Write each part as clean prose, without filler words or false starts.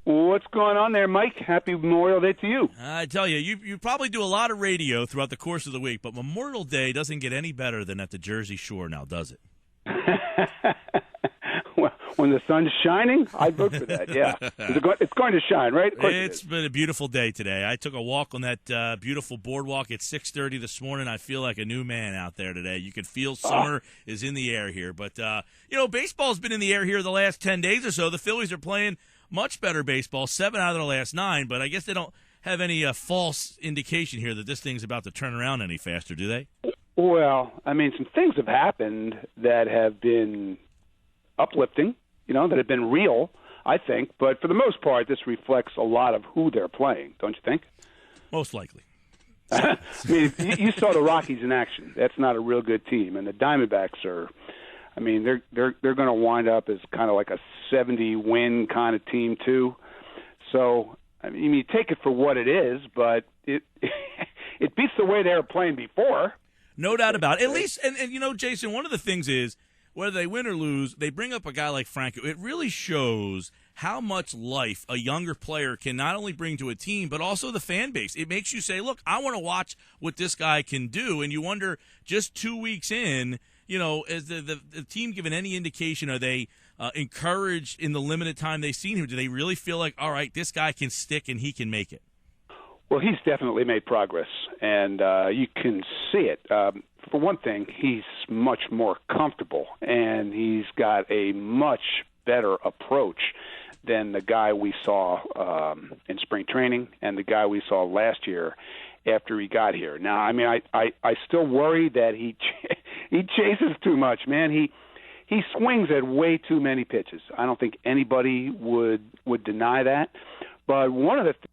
What's going on there, Mike? Happy Memorial Day to you. I tell you, you probably do a lot of radio throughout the course of the week, but Memorial Day doesn't get any better than at the Jersey Shore now, does it? Well, when the sun's shining, I'd vote for that, yeah. It's going to shine, right? It's been a beautiful day today. I took a walk on that beautiful boardwalk at 6:30 this morning. I feel like a new man out there today. You can feel summer is in the air here. But, baseball's been in the air here the last 10 days or so. The Phillies are playing much better baseball, 7 out of their last 9, but I guess they don't have any false indication here that this thing's about to turn around any faster, do they? Well, I mean, some things have happened that have been uplifting, that have been real, I think. But for the most part, this reflects a lot of who they're playing, don't you think? Most likely. I mean, you saw the Rockies in action. That's not a real good team. And the Diamondbacks are, I mean, they're going to wind up as kind of like a 70-win kind of team, too. So, I mean, you take it for what it is, but it beats the way they were playing before. No doubt about it. At least, and Jason, one of the things is, whether they win or lose, they bring up a guy like Franco. It really shows how much life a younger player can not only bring to a team, but also the fan base. It makes you say, look, I want to watch what this guy can do. And you wonder, just 2 weeks in, is the team given any indication? Are they encouraged in the limited time they've seen him? Do they really feel like, all right, this guy can stick and he can make it? Well, he's definitely made progress, and you can see it. For one thing, he's much more comfortable, and he's got a much better approach than the guy we saw in spring training and the guy we saw last year after he got here. Now, I mean, I still worry that he chases too much, man. He swings at way too many pitches. I don't think anybody would deny that. But one of the things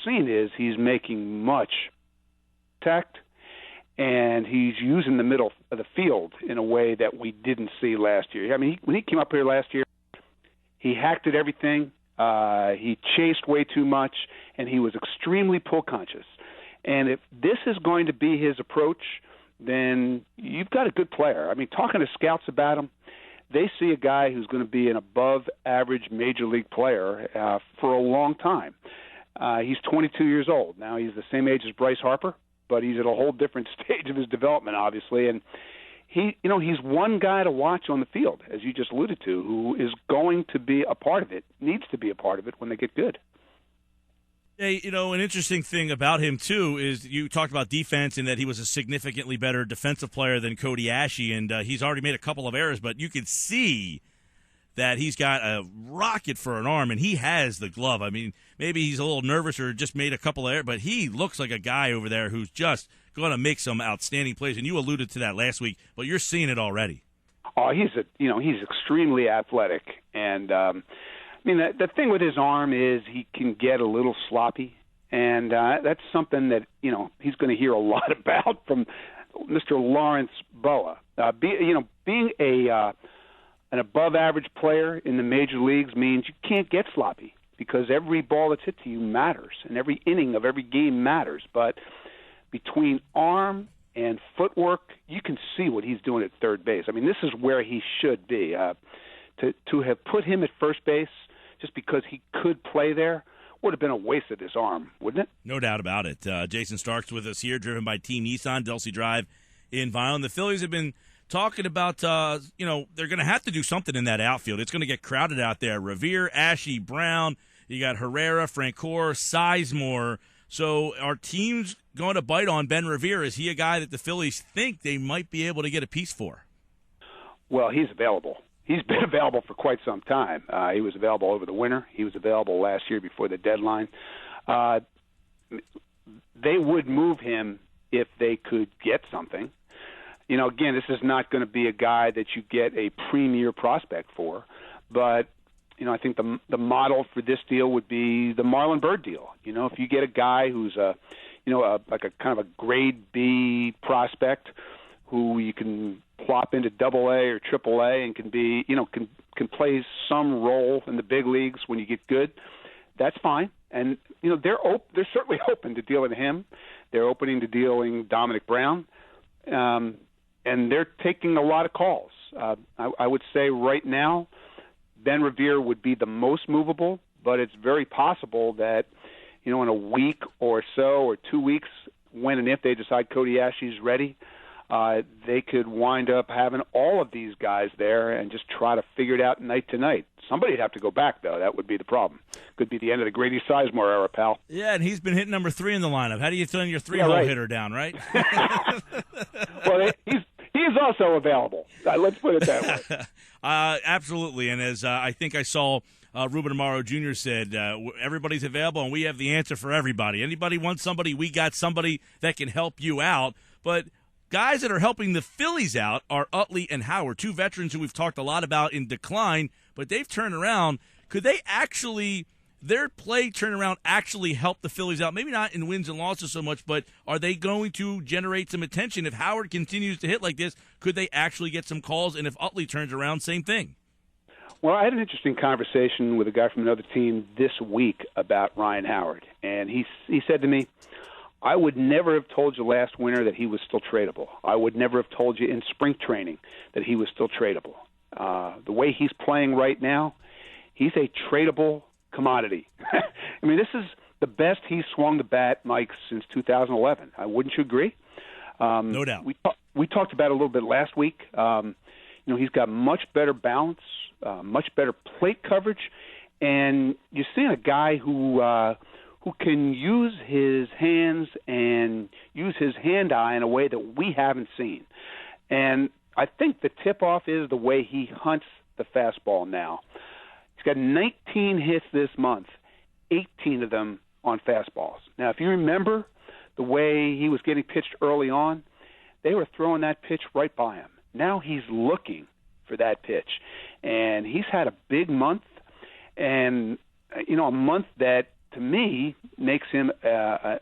seen is he's making much contact, and he's using the middle of the field in a way that we didn't see last year. I mean, when he came up here last year, he hacked at everything. He chased way too much, and he was extremely pull conscious. And if this is going to be his approach, then you've got a good player. I mean, talking to scouts about him, they see a guy who's going to be an above-average major league player for a long time. He's 22 years old. Now he's the same age as Bryce Harper, but he's at a whole different stage of his development, obviously. And he's one guy to watch on the field, as you just alluded to, who is going to be a part of it, needs to be a part of it when they get good. Hey, an interesting thing about him, too, is you talked about defense and that he was a significantly better defensive player than Cody Ashe, and he's already made a couple of errors, but you can see that he's got a rocket for an arm, and he has the glove. I mean, maybe he's a little nervous or just made a couple of errors, but he looks like a guy over there who's just going to make some outstanding plays, and you alluded to that last week, but you're seeing it already. Oh, he's extremely athletic, and the thing with his arm is he can get a little sloppy, and that's something that he's going to hear a lot about from Mr. Lawrence Boa. Being an above-average player in the major leagues means you can't get sloppy because every ball that's hit to you matters, and every inning of every game matters. But between arm and footwork, you can see what he's doing at third base. I mean, this is where he should be. To have put him at first base just because he could play there would have been a waste of his arm, wouldn't it? No doubt about it. Jason Stark's with us here, driven by Team Nissan, Delsey Drive in Violin. The Phillies have been talking about, they're going to have to do something in that outfield. It's going to get crowded out there. Revere, Ashe, Brown, you got Herrera, Francoeur, Sizemore. So are teams going to bite on Ben Revere? Is he a guy that the Phillies think they might be able to get a piece for? Well, he's available. He's been available for quite some time. He was available over the winter. He was available last year before the deadline. They would move him if they could get something. Again, this is not going to be a guy that you get a premier prospect for, but I think the model for this deal would be the Marlon Byrd deal. If you get a guy who's like a kind of a grade B prospect who you can plop into AA or AAA and can be, can play some role in the big leagues when you get good, that's fine. And they're certainly open to dealing him. They're opening to dealing Dominic Brown. And they're taking a lot of calls. I would say right now, Ben Revere would be the most movable, but it's very possible that, in a week or so or 2 weeks, when and if they decide Cody Ashley's ready, they could wind up having all of these guys there and just try to figure it out night to night. Somebody would have to go back, though. That would be the problem. Could be the end of the Grady Sizemore era, pal. Yeah, and he's been hitting number 3 in the lineup. How do you turn your 3-hole hitter down, right? Well, he's also available. Let's put it that way. Absolutely, and as I think I saw Ruben Amaro Jr. said, everybody's available, and we have the answer for everybody. Anybody wants somebody, we got somebody that can help you out. But guys that are helping the Phillies out are Utley and Howard, 2 veterans who we've talked a lot about in decline, but they've turned around. Could they actually, their play turnaround actually help the Phillies out? Maybe not in wins and losses so much, but are they going to generate some attention? If Howard continues to hit like this, could they actually get some calls? And if Utley turns around, same thing. Well, I had an interesting conversation with a guy from another team this week about Ryan Howard, and he said to me, I would never have told you last winter that he was still tradable. I would never have told you in spring training that he was still tradable. The way he's playing right now, he's a tradable commodity. I mean, this is the best he's swung the bat, Mike, since 2011. Wouldn't you agree? No doubt. We talked about it a little bit last week. He's got much better balance, much better plate coverage, and you're seeing a guy who can use his hands and use his hand-eye in a way that we haven't seen. And I think the tip-off is the way he hunts the fastball now. He's got 19 hits this month, 18 of them on fastballs. Now, if you remember the way he was getting pitched early on, they were throwing that pitch right by him. Now he's looking for that pitch. And he's had a big month, and, a month that, to me, makes him, a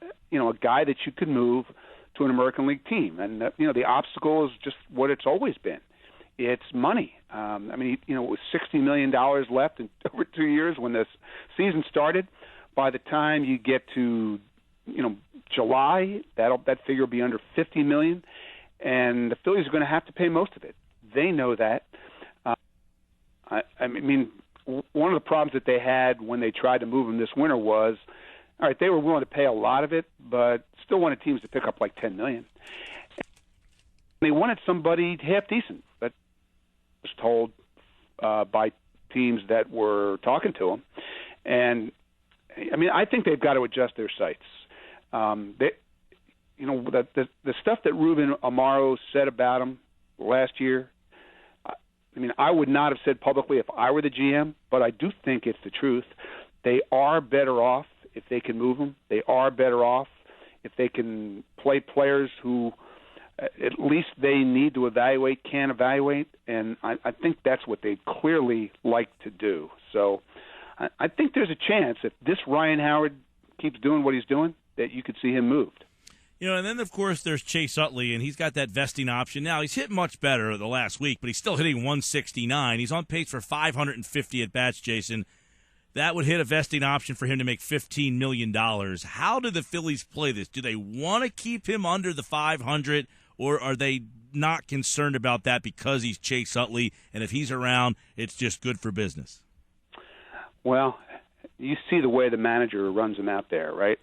guy that you could move to an American League team. And, the obstacle is just what it's always been. It's money. It was $60 million left in over 2 years when this season started. By the time you get to, July, that figure will be under $50 million, and the Phillies are going to have to pay most of it. They know that. One of the problems that they had when they tried to move him this winter was, all right, they were willing to pay a lot of it, but still wanted teams to pick up like $10 million. They wanted somebody half decent. That was told by teams that were talking to him. And I think they've got to adjust their sights. The stuff that Ruben Amaro said about him last year, I would not have said publicly if I were the GM, but I do think it's the truth. They are better off if they can move them. They are better off if they can play players who at least they need to evaluate, can evaluate, and I think that's what they clearly like to do. So I think there's a chance if this Ryan Howard keeps doing what he's doing that you could see him moved. And then, of course, there's Chase Utley, and he's got that vesting option. Now, he's hit much better the last week, but he's still hitting 169. He's on pace for 550 at-bats, Jason. That would hit a vesting option for him to make $15 million. How do the Phillies play this? Do they want to keep him under the 500, or are they not concerned about that because he's Chase Utley, and if he's around, it's just good for business? Well, you see the way the manager runs him out there, right?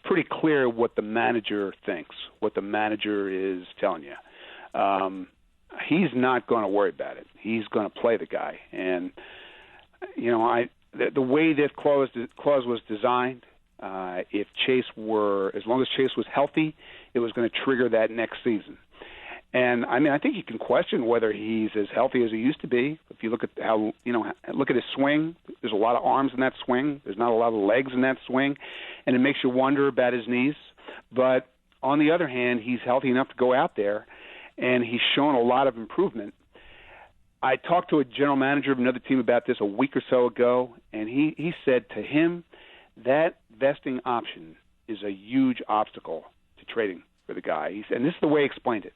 Pretty clear what the manager thinks, what the manager is telling you. He's not going to worry about it. He's going to play the guy. And, the way this clause was designed, if Chase as long as Chase was healthy, it was going to trigger that next season. And I think you can question whether he's as healthy as he used to be. If you look at look at his swing, there's a lot of arms in that swing. There's not a lot of legs in that swing, and it makes you wonder about his knees. But on the other hand, he's healthy enough to go out there, and he's shown a lot of improvement. I talked to a general manager of another team about this a week or so ago, and he said to him that vesting option is a huge obstacle to trading for the guy. And this is the way he explained it.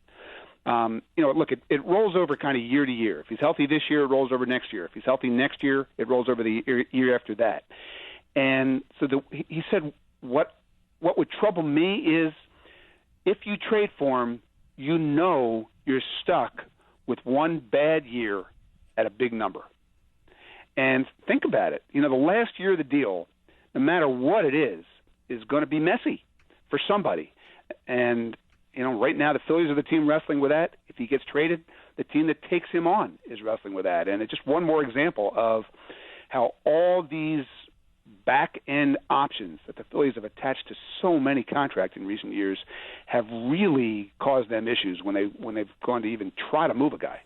Look, it rolls over kind of year to year. If he's healthy this year, it rolls over next year. If he's healthy next year, it rolls over the year after that. And so he said, what would trouble me is if you trade for him, you're stuck with one bad year at a big number. And think about it. The last year of the deal, no matter what it is going to be messy for somebody. And, right now the Phillies are the team wrestling with that. If he gets traded, the team that takes him on is wrestling with that. And it's just one more example of how all these back-end options that the Phillies have attached to so many contracts in recent years have really caused them issues when they've gone to even try to move a guy.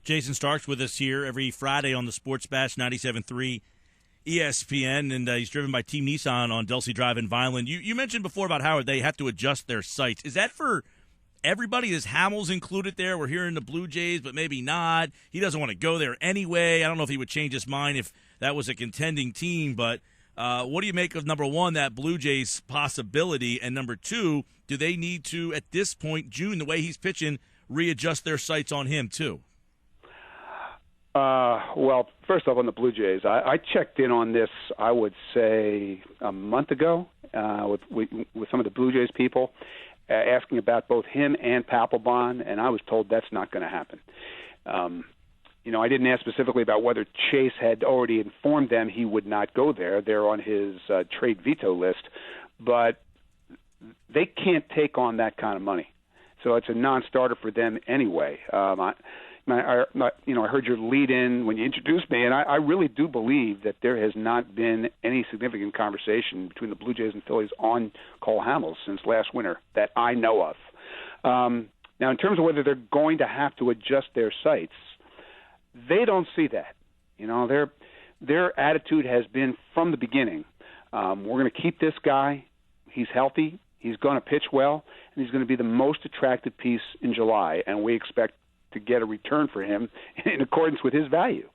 Jason Stark's with us here every Friday on the Sports Bash 97.3 ESPN, and he's driven by Team Nissan on Delsey Drive in Vineland. You mentioned before about how they have to adjust their sights. Is that for everybody? Is Hamels included there? We're hearing the Blue Jays, but maybe not. He doesn't want to go there anyway. I don't know if he would change his mind if that was a contending team, but what do you make of, number one, that Blue Jays possibility, and number two, do they need to, at this point, June, the way he's pitching, readjust their sights on him too? Well, first off, on the Blue Jays, I checked in on this, I would say, a month ago with some of the Blue Jays people asking about both him and Papelbon, and I was told that's not going to happen. I didn't ask specifically about whether Chase had already informed them he would not go there. They're on his trade veto list, but they can't take on that kind of money. So it's a non-starter for them anyway. I heard your lead-in when you introduced me, and I really do believe that there has not been any significant conversation between the Blue Jays and Phillies on Cole Hamels since last winter that I know of. Now, in terms of whether they're going to have to adjust their sights, they don't see that. Their attitude has been from the beginning, we're going to keep this guy. He's healthy. He's going to pitch well, and he's going to be the most attractive piece in July, and we expect to get a return for him in accordance with his value.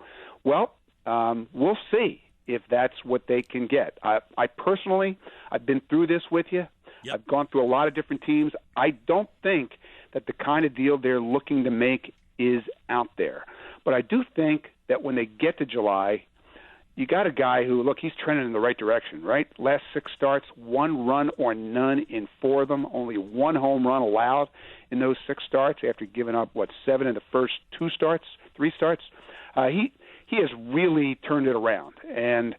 Well, we'll see if that's what they can get. I personally, I've been through this with you. Yep. I've gone through a lot of different teams. I don't think that the kind of deal they're looking to make is out there. But I do think that when they get to July, you got a guy who, look, he's trending in the right direction, right? Last 6 starts, 1 run or none in 4 of them, only 1 home run allowed in those 6 starts after giving up, 7 in the first 3 starts? He has really turned it around. And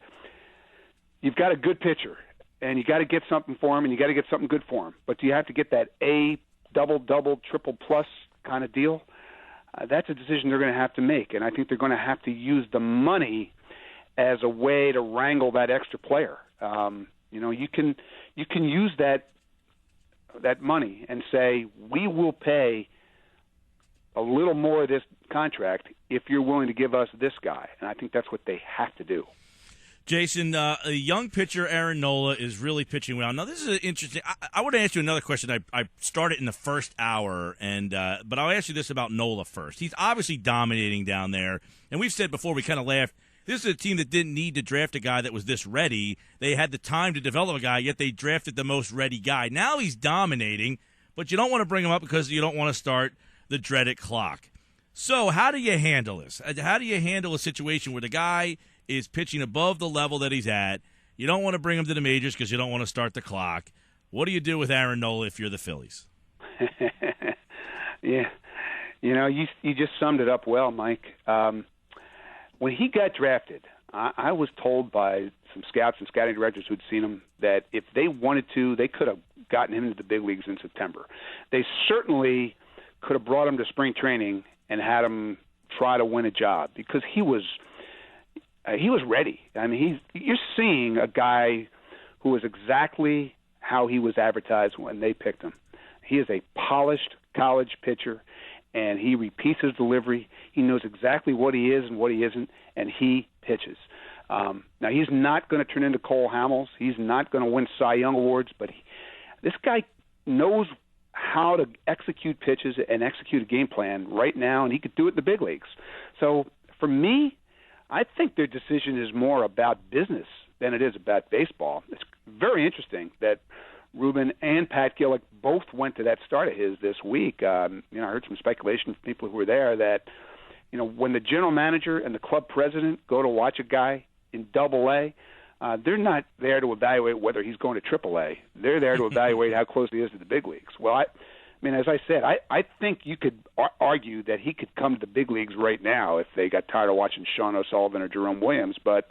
you've got a good pitcher, and you got to get something for him, and you got to get something good for him. But do you have to get that A, double, triple plus kind of deal? That's a decision they're going to have to make, and I think they're going to have to use the money as a way to wrangle that extra player. You can use that money and say, we will pay a little more of this contract if you're willing to give us this guy, and I think that's what they have to do. Jason, a young pitcher, Aaron Nola, is really pitching well. Now, this is interesting. I want to ask you another question. I started in the first hour, but I'll ask you this about Nola first. He's obviously dominating down there, and we've said before, we kind of laughed, this is a team that didn't need to draft a guy that was this ready. They had the time to develop a guy, yet they drafted the most ready guy. Now he's dominating, but you don't want to bring him up because you don't want to start the dreaded clock. So how do you handle this? How do you handle a situation where the guy is pitching above the level that he's at? You don't want to bring him to the majors because you don't want to start the clock. What do you do with Aaron Nola if you're the Phillies? Yeah. You just summed it up well, Mike. When he got drafted, I was told by some scouts and scouting directors who'd seen him that if they wanted to, they could have gotten him into the big leagues in September. They certainly could have brought him to spring training and had him try to win a job because he was ready. I mean, you're seeing a guy who is exactly how he was advertised when they picked him. He is a polished college pitcher, and he repeats his delivery. He knows exactly what he is and what he isn't, and he pitches. Now, he's not going to turn into Cole Hamels. He's not going to win Cy Young awards, but this guy knows how to execute pitches and execute a game plan right now, and he could do it in the big leagues. So for me, I think their decision is more about business than it is about baseball. It's very interesting that Ruben and Pat Gillick both went to that start of his this week. I heard some speculation from people who were there that, when the general manager and the club president go to watch a guy in Double-A, they're not there to evaluate whether he's going to Triple-A. They're there to evaluate how close he is to the big leagues. Well, mean, as I said, I think you could argue that he could come to the big leagues right now if they got tired of watching Sean O'Sullivan or Jerome Williams, but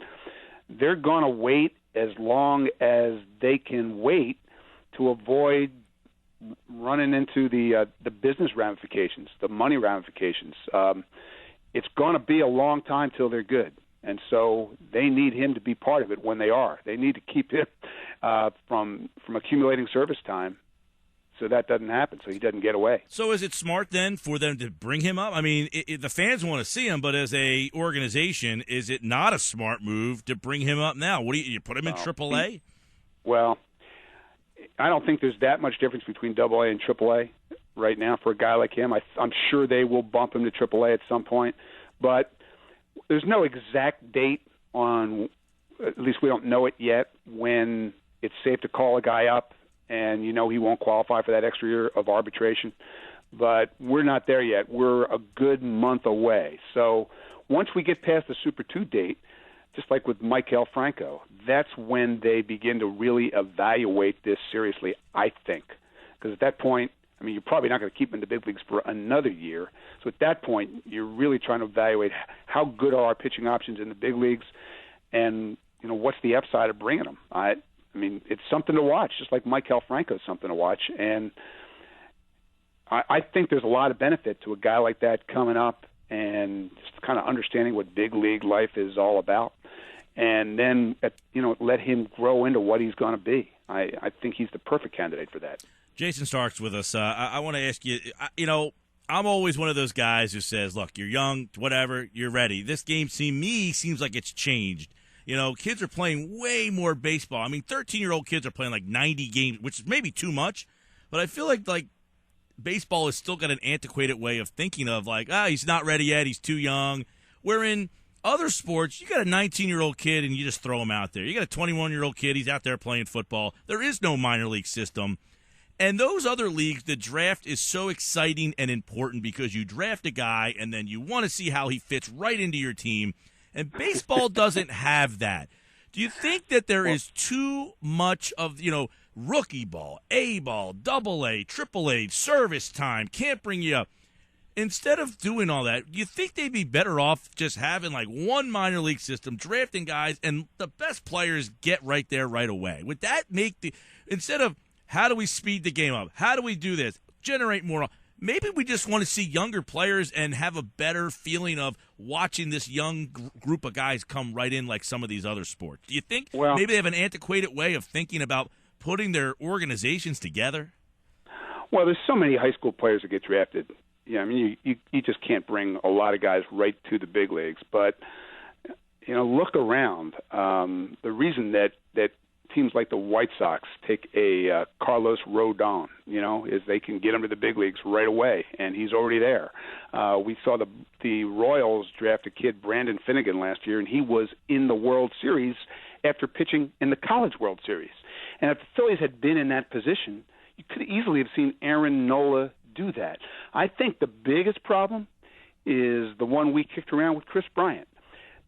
they're going to wait as long as they can wait to avoid running into the business ramifications, the money ramifications. It's going to be a long time till they're good. And so they need him to be part of it when they are. They need to keep him from accumulating service time so that doesn't happen, so he doesn't get away. So is it smart then for them to bring him up? I mean, the fans want to see him, but as a organization, is it not a smart move to bring him up now? What do you put him in AAA? Well, I don't think there's that much difference between AA and AAA right now for a guy like him. I'm sure they will bump him to AAA at some point, but there's no exact date on, at least we don't know it yet, when it's safe to call a guy up and he won't qualify for that extra year of arbitration. But we're not there yet. We're a good month away. So once we get past the Super 2 date, just like with Maikel Franco, that's when they begin to really evaluate this seriously, I think. Because at that point, I mean, you're probably not going to keep him in the big leagues for another year. So at that point, you're really trying to evaluate how good are our pitching options in the big leagues and, what's the upside of bringing them. I mean, it's something to watch, just like Maikel Franco is something to watch. And I think there's a lot of benefit to a guy like that coming up and just kind of understanding what big league life is all about. And then, let him grow into what he's going to be. I think he's the perfect candidate for that. Jason Stark's with us. I want to ask you, I'm always one of those guys who says, look, you're young, whatever, you're ready. This game seems like it's changed. Kids are playing way more baseball. I mean, 13-year-old kids are playing like 90 games, which is maybe too much. But I feel like baseball has still got an antiquated way of thinking of he's not ready yet, he's too young. Where in other sports, you got a 19-year-old kid and you just throw him out there. You got a 21-year-old kid, he's out there playing football. There is no minor league system. And those other leagues, the draft is so exciting and important because you draft a guy and then you want to see how he fits right into your team. And baseball doesn't have that. Do you think that there is too much of, rookie ball, A ball, AA, AAA, service time, can't bring you up? Instead of doing all that, do you think they'd be better off just having one minor league system, drafting guys, and the best players get right there right away? Would that make instead of how do we speed the game up? How do we do this? Generate more. Maybe we just want to see younger players and have a better feeling of watching this young group of guys come right in like some of these other sports. Do you think maybe they have an antiquated way of thinking about putting their organizations together? Well, there's so many high school players that get drafted. Yeah, I mean, you just can't bring a lot of guys right to the big leagues. But, look around. The reason that teams like the White Sox take a Carlos Rodon, is they can get him to the big leagues right away, and he's already there. We saw the Royals draft a kid, Brandon Finnegan, last year, and he was in the World Series after pitching in the College World Series. And if the Phillies had been in that position, you could easily have seen Aaron Nola do that. I think the biggest problem is the one we kicked around with Chris Bryant.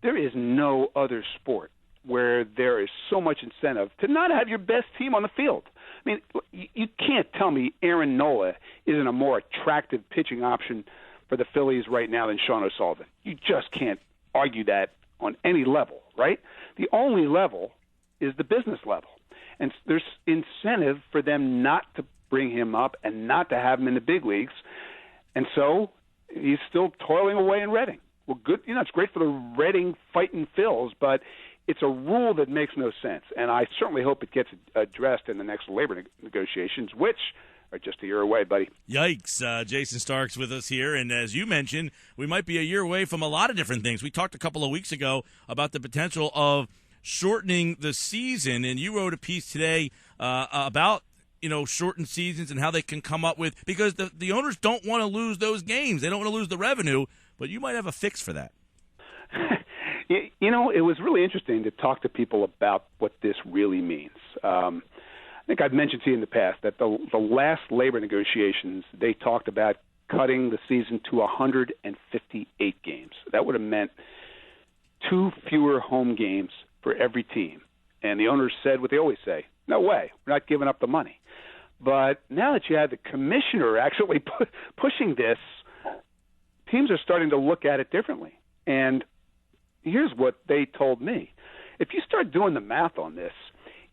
There is no other sport where there is so much incentive to not have your best team on the field. I mean, you can't tell me Aaron Nola isn't a more attractive pitching option for the Phillies right now than Sean O'Sullivan. You just can't argue that on any level, right? The only level is the business level. And there's incentive for them not to bring him up and not to have him in the big leagues. And so he's still toiling away in Reading. Well, good. It's great for the Reading fighting Phils, but it's a rule that makes no sense, and I certainly hope it gets addressed in the next labor negotiations, which are just a year away, buddy. Yikes. Jason Stark's with us here, and as you mentioned, we might be a year away from a lot of different things. We talked a couple of weeks ago about the potential of shortening the season, and you wrote a piece today about shortened seasons and how they can come up with, because the owners don't want to lose those games. They don't want to lose the revenue, but you might have a fix for that. It was really interesting to talk to people about what this really means. I think I've mentioned to you in the past that the last labor negotiations, they talked about cutting the season to 158 games. That would have meant 2 fewer home games for every team. And the owners said what they always say, no way, we're not giving up the money. But now that you have the commissioner actually pushing this, teams are starting to look at it differently. And here's what they told me. If you start doing the math on this,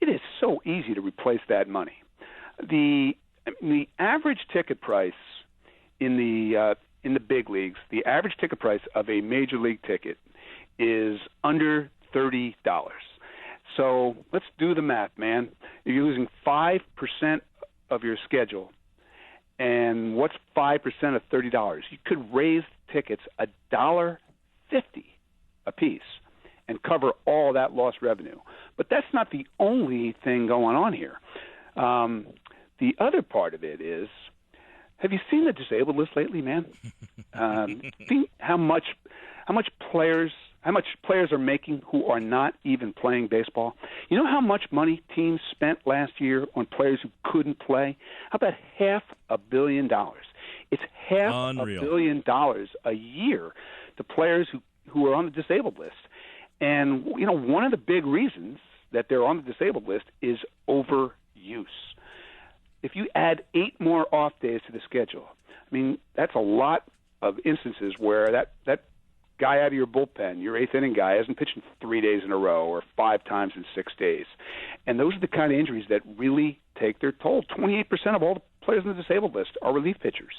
it is so easy to replace that money. The average ticket price in the big leagues, the average ticket price of a major league ticket is under $30. So let's do the math, man. You're losing 5% of your schedule. And what's 5% of $30? You could raise tickets $1.50 a piece and cover all that lost revenue. But that's not the only thing going on here. The other part of it is, have you seen the disabled list lately, man? See how much players are making who are not even playing baseball? You know how much money teams spent last year on players who couldn't play? How about $500 million? It's $500 million a year to players who are on the disabled list. And, one of the big reasons that they're on the disabled list is overuse. If you add 8 more off days to the schedule, that's a lot of instances where that guy out of your bullpen, your 8th inning guy, hasn't pitched in 3 days in a row or 5 times in 6 days. And those are the kind of injuries that really take their toll. 28% of all the players on the disabled list are relief pitchers.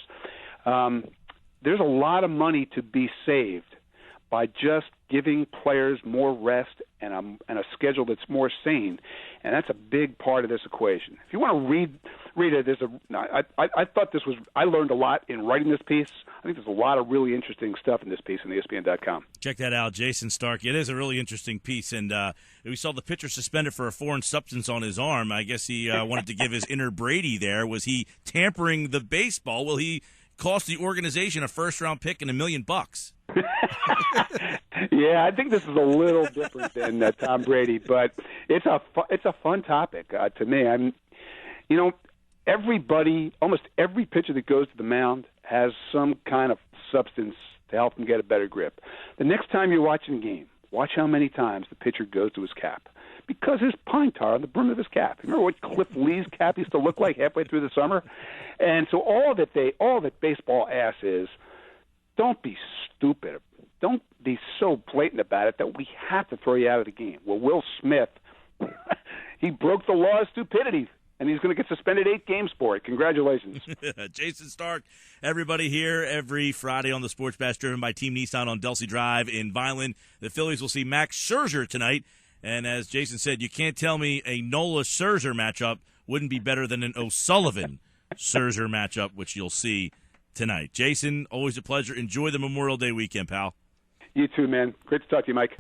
There's a lot of money to be saved by just giving players more rest and a schedule that's more sane, and that's a big part of this equation. If you want to read it, I thought this was. I learned a lot in writing this piece. I think there's a lot of really interesting stuff in this piece on ESPN.com. Check that out, Jason Stark. It is a really interesting piece, and we saw the pitcher suspended for a foreign substance on his arm. I guess he wanted to give his inner Brady there. Was he tampering the baseball? Well, he cost the organization a first-round pick and $1 million. Yeah, I think this is a little different than Tom Brady, but it's a fun topic to me. Almost every pitcher that goes to the mound has some kind of substance to help them get a better grip. The next time you're watching a game, watch how many times the pitcher goes to his cap, because there's pine tar on the brim of his cap. Remember what Cliff Lee's cap used to look like halfway through the summer? And so all that baseball asks is, don't be stupid. Don't be so blatant about it that we have to throw you out of the game. Well, Will Smith, he broke the law of stupidity, and he's going to get suspended 8 games for it. Congratulations. Jason Stark, everybody here every Friday on the Sports Bash, driven by Team Nissan on Delsey Drive in Vineland. The Phillies will see Max Scherzer tonight. And as Jason said, you can't tell me a Nola-Scherzer matchup wouldn't be better than an O'Sullivan-Scherzer matchup, which you'll see tonight. Jason, always a pleasure. Enjoy the Memorial Day weekend, pal. You too, man. Great to talk to you, Mike.